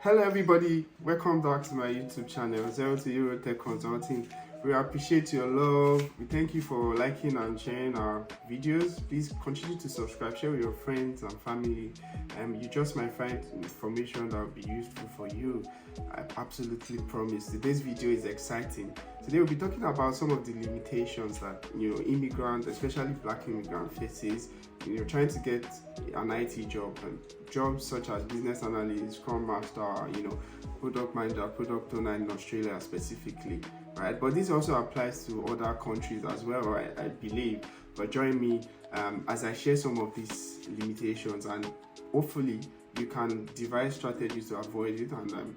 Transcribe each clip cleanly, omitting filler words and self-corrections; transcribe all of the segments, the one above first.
Hello everybody, welcome back to my YouTube channel, Zero to Euro Tech Consulting. We appreciate your love. We thank you for liking and sharing our videos. Please continue to subscribe, share with your friends and family. You just might find information that will be useful for you. I absolutely promise. Today's video is exciting. Today we'll be talking about some of the limitations that immigrants, especially black immigrant, faces. Trying to get an IT job, and jobs such as business analyst, scrum master, product manager, product owner in Australia specifically, right? But this also applies to other countries as well, I believe. But join me as I share some of these limitations, and hopefully you can devise strategies to avoid it and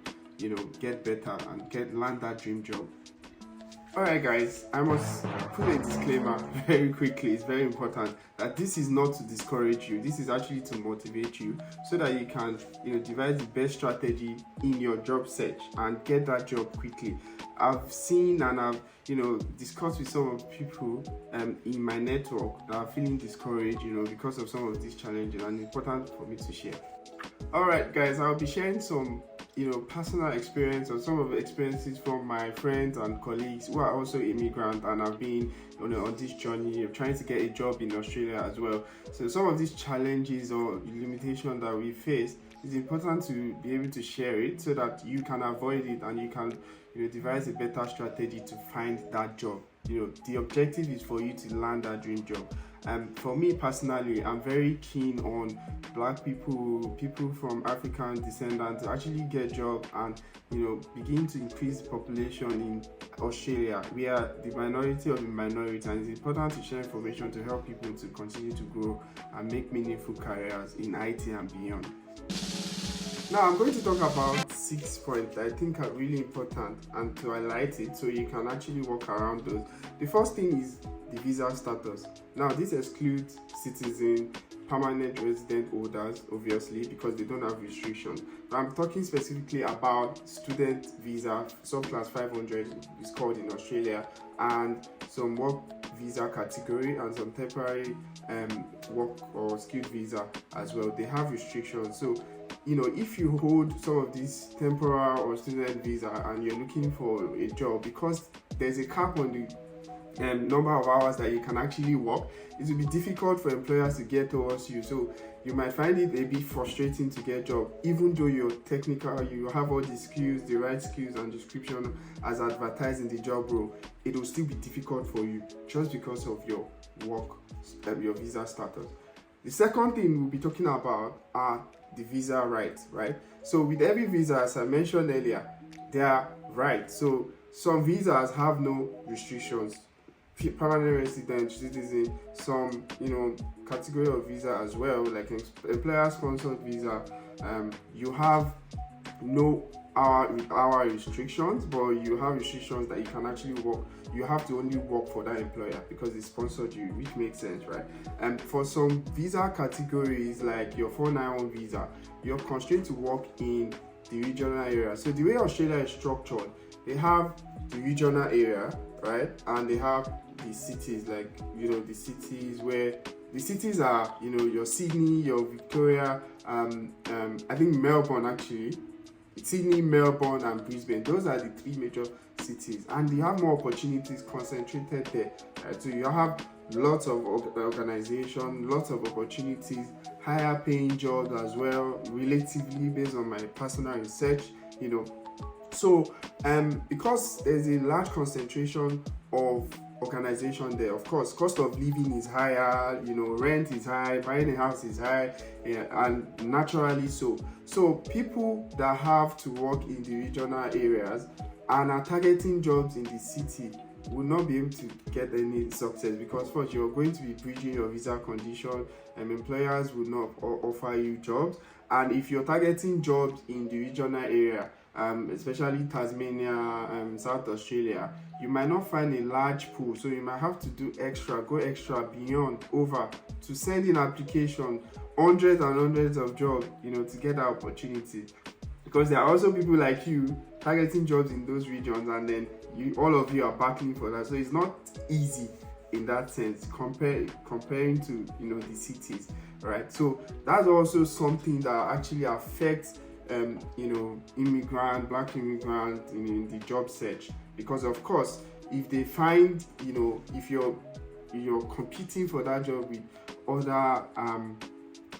get better and land that dream job. Alright guys, I must put a disclaimer very quickly. It's very important that this is not to discourage you. This is actually to motivate you so that you can devise the best strategy in your job search and get that job quickly. I've seen and I've discussed with some of people in my network that are feeling discouraged because of some of these challenges, and it's important for me to share. Alright guys, I'll be sharing some personal experience or some of the experiences from my friends and colleagues who are also immigrant and have been on this journey of trying to get a job in Australia as well. So some of these challenges or limitations that we face, it's important to be able to share it so that you can avoid it and you can devise a better strategy to find that job. The objective is for you to land that dream job. For me personally, I'm very keen on black people from African descent to actually get jobs and begin to increase the population in Australia. We are the minority of the minority, and it's important to share information to help people to continue to grow and make meaningful careers in IT and beyond. Now I'm going to talk about 6 points that I think are really important and to highlight it so you can actually work around those. The first thing is the visa status. Now this excludes citizen, permanent resident holders, obviously, because they don't have restrictions. But I'm talking specifically about student visa, subclass 500 is called in Australia, and some work visa category and some temporary work or skilled visa as well. They have restrictions. So if you hold some of these temporary or student visa and you're looking for a job, because there's a cap on the number of hours that you can actually work, it will be difficult for employers to get towards you. So you might find it a bit frustrating to get a job, even though you're technical, you have all the skills, the right skills and description as advertised in the job role. It will still be difficult for you just because of your work, your visa status. The second thing we'll be talking about are the visa rights, right? So with every visa, as I mentioned earlier, there are rights. So some visas have no restrictions. Permanent resident, citizen, some category of visa as well, like employer sponsored visa. You have no hour restrictions, but you have restrictions that you can actually work. You have to only work for that employer because it sponsored you, which makes sense, right? And for some visa categories like your 491 visa, you're constrained to work in the regional area. So the way Australia is structured, they have the regional area, right? And they have the cities, like the cities where the cities are your Sydney, your Victoria, I think Melbourne actually. Sydney, Melbourne and Brisbane. Those are the 3 major cities, and you have more opportunities concentrated there. So you have lots of organization, lots of opportunities, higher paying jobs as well, relatively based on my personal research. So because there's a large concentration of organization there, of course cost of living is higher, rent is high, buying a house is high, and naturally so people that have to work in the regional areas and are targeting jobs in the city will not be able to get any success, because first you're going to be breaching your visa condition, and employers will not offer you jobs. And if you're targeting jobs in the regional area, especially Tasmania, South Australia, you might not find a large pool, so you might have to go extra beyond over to send in application, hundreds and hundreds of jobs, to get that opportunity. Because there are also people like you targeting jobs in those regions, and then all of you are battling for that. So it's not easy in that sense, comparing to the cities, right? So that's also something that actually affects immigrant, black immigrant in the job search, because of course, if they find, if you're competing for that job with other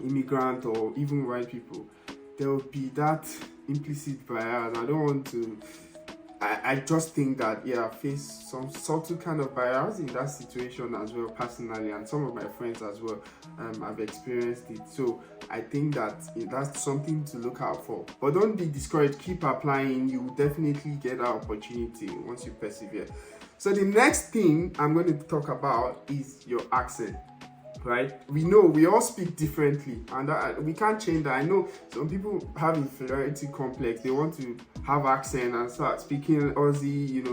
immigrant or even white people, there will be that implicit bias. I don't want to. I just think that I face some subtle kind of bias in that situation as well personally, and some of my friends as well have experienced it. So I think that that's something to look out for. But don't be discouraged. Keep applying. You will definitely get that opportunity once you persevere. So the next thing I'm going to talk about is your accent. Right, we know we all speak differently, and we can't change that. I know some people have inferiority complex. They want to have accent and start speaking Aussie,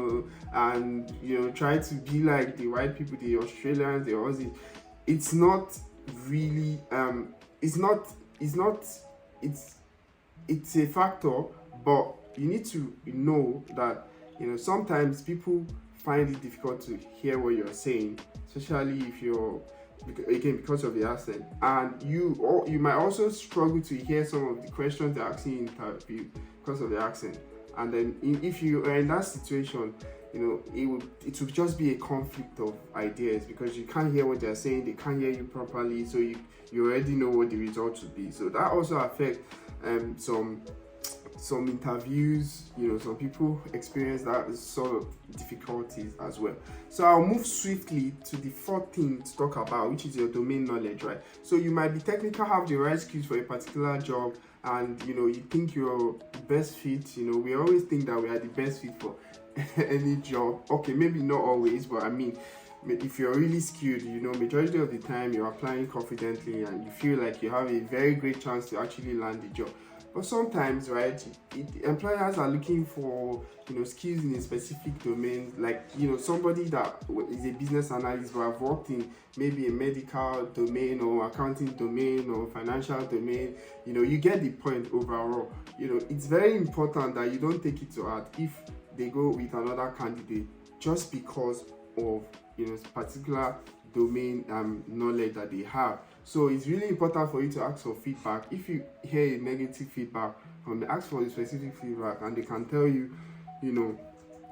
and try to be like the white people, the Australians, the Aussies. It's not really. It's a factor, but you need to know that sometimes people find it difficult to hear what you're saying, especially if you're, again, because of the accent, and you might also struggle to hear some of the questions they're asking in interview because of the accent. And then if you are in that situation, it would just be a conflict of ideas, because you can't hear what they're saying, they can't hear you properly, so you already know what the result should be. So that also affects some interviews. Some people experience that sort of difficulties as well. So I'll move swiftly to the fourth thing to talk about, which is your domain knowledge, right? So you might be technical, have the right skills for a particular job, and you think you're best fit. We always think that we are the best fit for any job. Okay, maybe not always, but I mean, if you're really skilled, majority of the time you're applying confidently and you feel like you have a very great chance to actually land the job. But sometimes, right, employers are looking for, skills in a specific domain, like, somebody that is a business analyst but have worked in maybe a medical domain or accounting domain or financial domain. You get the point overall. It's very important that you don't take it to heart if they go with another candidate just because of, particular domain knowledge that they have. So it's really important for you to ask for feedback. If you hear a negative feedback from them, ask for a specific feedback, and they can tell you,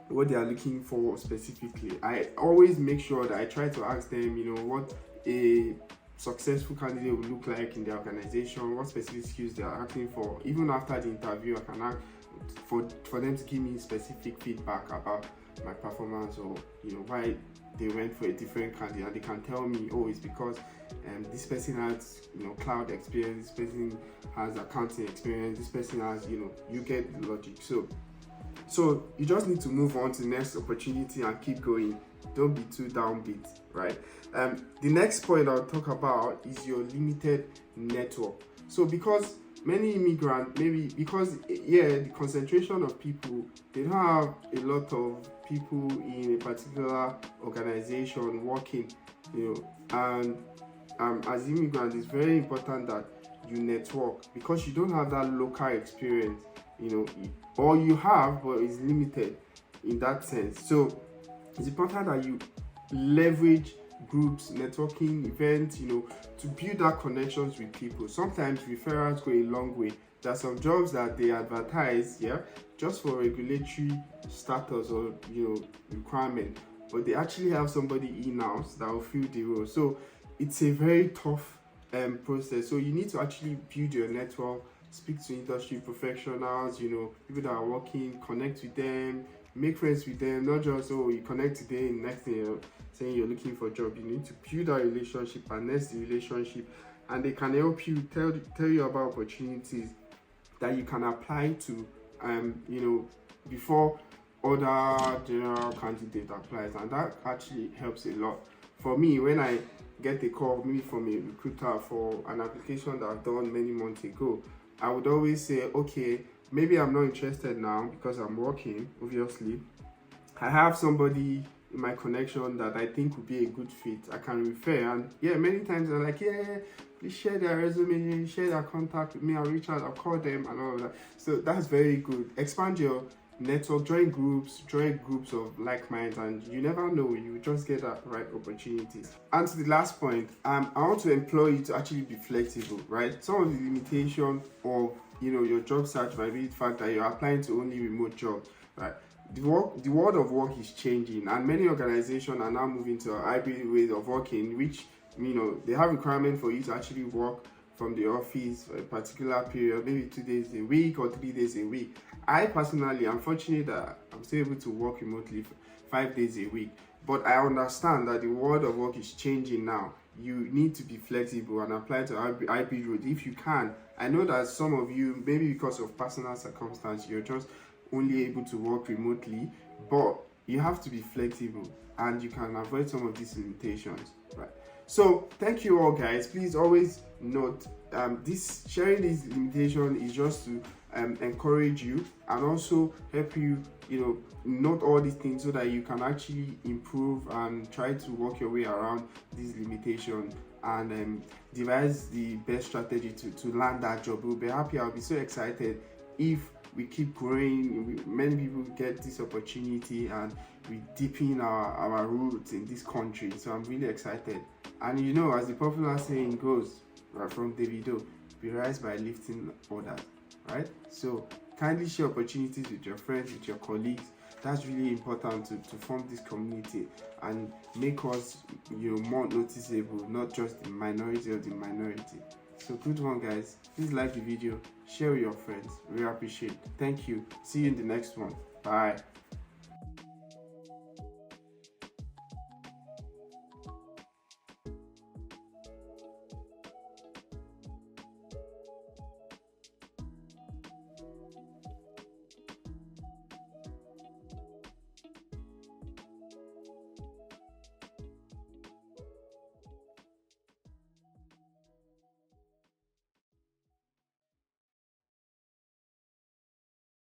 what they are looking for specifically. I always make sure that I try to ask them, what a successful candidate will look like in the organization, what specific skills they are asking for. Even after the interview, I can ask for them to give me specific feedback about my performance, or why they went for a different candidate, and they can tell me, it's because this person has cloud experience, this person has accounting experience, this person has you get the logic. So you just need to move on to the next opportunity and keep going. Don't be too downbeat, right? The next point I'll talk about is your limited network. So because many immigrants, maybe because the concentration of people, they don't have a lot of people in a particular organization working, and as immigrants, it's very important that you network, because you don't have that local experience, or you have, but it's limited in that sense. So it's important that you leverage groups, networking events, to build that connections with people. Sometimes referrals go a long way. There are some jobs that they advertise, just for regulatory status or requirement, but they actually have somebody in-house that will fill the role. So it's a very tough process. So you need to actually build your network, speak to industry professionals, people that are working, connect with them, make friends with them. Not just you connect today and next thing saying you're looking for a job. You need to build that relationship and nurse the relationship, and they can help you tell you about opportunities that you can apply to before other general candidate applies, and that actually helps a lot. For me, when I get a call maybe from a recruiter for an application that I've done many months ago, I would always say, okay, maybe I'm not interested now because I'm working, obviously. I have somebody in my connection that I think would be a good fit. I can refer, and many times they're like, please share their resume, share their contact with me, I'll reach out, I'll call them and all of that. So that's very good. Expand your network, join groups of like minds, and you never know, you just get that right opportunities. And to the last point, I want to implore you to actually be flexible, right? Some of the limitations of your job search might be the fact that you're applying to only remote jobs, right? The world of work is changing, and many organizations are now moving to a hybrid way of working, which they have requirement for you to actually work from the office for a particular period, maybe 2 days a week or 3 days a week. I personally am fortunate that I'm still able to work remotely 5 days a week, but I understand that the world of work is changing now. You need to be flexible and apply to hybrid road if you can. I know that some of you, maybe because of personal circumstances, you're just only able to work remotely, but you have to be flexible and you can avoid some of these limitations, right? So thank you all, guys. Please always note, this sharing this limitation is just to encourage you and also help you note all these things so that you can actually improve and try to work your way around these limitations and devise the best strategy to land that job. We'll be happy. I'll be so excited if we keep growing, many people get this opportunity, and we deepen our roots in this country. So I'm really excited. And as the popular saying goes, right, from Davido, we rise by lifting others, right? So kindly share opportunities with your friends, with your colleagues. That's really important to form this community and make us more noticeable, not just the minority of the minority. So good one, guys. Please like the video, share with your friends. We appreciate it. Thank you. See you in the next one. Bye.